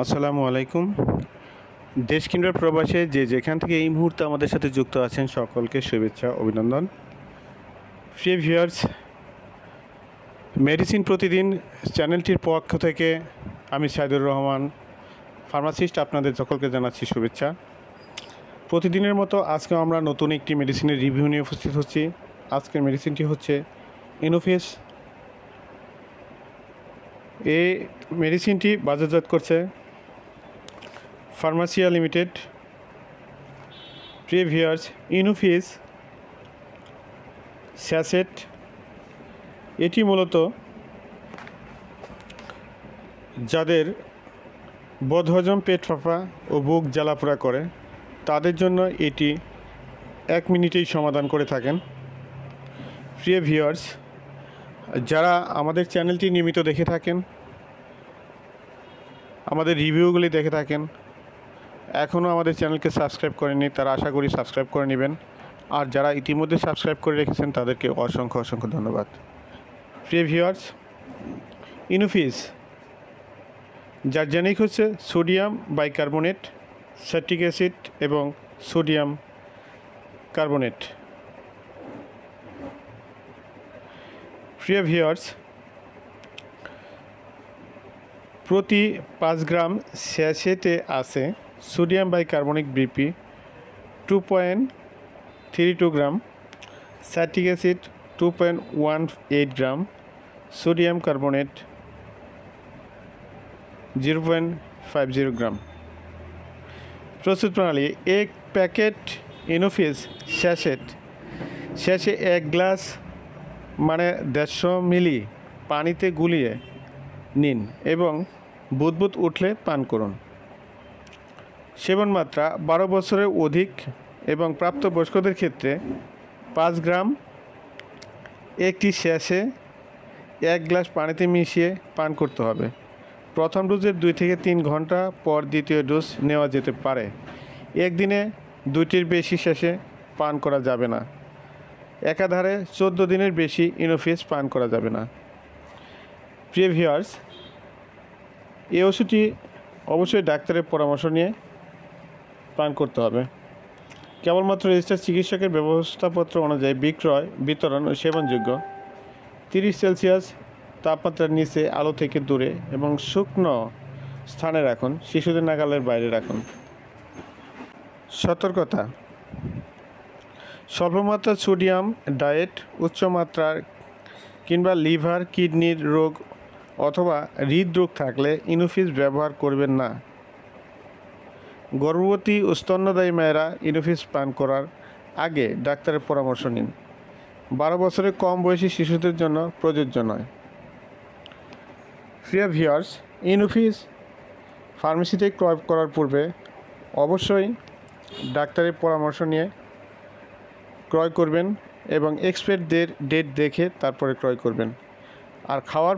আসসালামু আলাইকুম। দেশ কিংবা প্রবাসে যে যেখান থেকে এই মুহূর্তে আমাদের সাথে যুক্ত আছেন সকলকে শুভেচ্ছা অভিনন্দন। প্রিয় ভিউয়ার্স, মেডিসিন প্রতিদিন চ্যানেলটির পক্ষ থেকে আমি সাইদুর রহমান ফার্মাসিস্ট আপনাদের সকলকে জানাচ্ছি শুভেচ্ছা। প্রতিদিনের মতো আজকে আমরা নতুন একটি মেডিসিনের রিভিউ নিয়ে উপস্থিত হচ্ছি। আজকের মেডিসিনটি হচ্ছে ইনোফেস। এই মেডিসিনটি বাজারজাত করছে ফার্মাসিয়া লিমিটেড। প্রিয় ভিউয়ার্স, ইনোফেস স্যাচেট এটি মূলত যাদের বদহজম, পেট ফাঁপা ও বুক জ্বালাপোড়া করে তাদের জন্য এটি 1 মিনিটেই সমাধান করে থাকেন। প্রিয় ভিউয়ার্স, যারা আমাদের চ্যানেলটি নিয়মিত দেখে থাকেন, আমাদের রিভিউগুলি দেখে থাকেন, এখনও আমাদের চ্যানেলকে সাবস্ক্রাইব করেননি, তারা আশা করি সাবস্ক্রাইব করে নেবেন। আর যারা ইতিমধ্যে সাবস্ক্রাইব করে রেখেছেন তাদেরকে অসংখ্য অসংখ্য ধন্যবাদ। প্রিয় ভিউয়ার্স, ইনোফেস যার জেনিক হচ্ছে সোডিয়াম বাইকার্বনেট, স্যাটিক অ্যাসিড এবং সোডিয়াম কার্বনেট। প্রিয় ভিউয়ার্স, প্রতি 5 গ্রাম স্যাচেটে আছে সোডিয়াম বাইকার্বনিক বিপি 2.32 গ্রাম, স্যাটিক অ্যাসিড 2.18 গ্রাম, সোডিয়াম কার্বনেট 0.50 গ্রাম। প্রস্তুত প্রণালী: 1 প্যাকেট ইনোফেস শেষে 1 গ্লাস মানে 150 মিলি পানিতে গুলিয়ে নিন এবং বুদবুদ উঠলে পান করুন। সেবন মাত্রা: 12 বছরের অধিক এবং প্রাপ্তবয়স্কদের ক্ষেত্রে 5 গ্রাম একটি শেষে 1 গ্লাস পানিতে মিশিয়ে পান করতে হবে। প্রথম ডোজের 2 থেকে 3 ঘন্টা পর দ্বিতীয় ডোজ নেওয়া যেতে পারে। একদিনে 2টির বেশি শেষে পান করা যাবে না। একাধারে 14 দিনের বেশি ইনোফেস পান করা যাবে না। প্রিয় ভিউয়ার্স, এই ওষুধটি অবশ্যই ডাক্তারের পরামর্শ নিয়ে পান করতে হবে। কেবলমাত্র রেজিস্টার্ড চিকিৎসকের ব্যবস্থাপত্র অনুযায়ী বিক্রয়, বিতরণ ও সেবনযোগ্য। 30 সেলসিয়াস তাপমাত্রার নিচে, আলো থেকে দূরে এবং শুকনো স্থানে রাখুন। শিশুদের নাগালের বাইরে রাখুন। সতর্কতা: স্বল্পমাত্রার সোডিয়াম ডায়েট, উচ্চমাত্রার কিংবা লিভার কিডনির রোগ অথবা হৃদরোগ থাকলে ইনোফেস ব্যবহার করবেন না। গর্ভবতী ও স্তন্যদায়ী মায়েরা ইনোফেস পান করার আগে ডাক্তারের পরামর্শ নিন। 12 বছরের কম বয়সী শিশুদের জন্য প্রযোজ্য নয়। প্রিয় ভিউয়ার্স, ইনোফেস ফার্মেসিতে ক্রয় করার পূর্বে অবশ্যই ডাক্তারের পরামর্শ নিয়ে ক্রয় করবেন এবং এক্সপায়ার ডেট দেখে তারপরে ক্রয় করবেন। আর খাওয়ার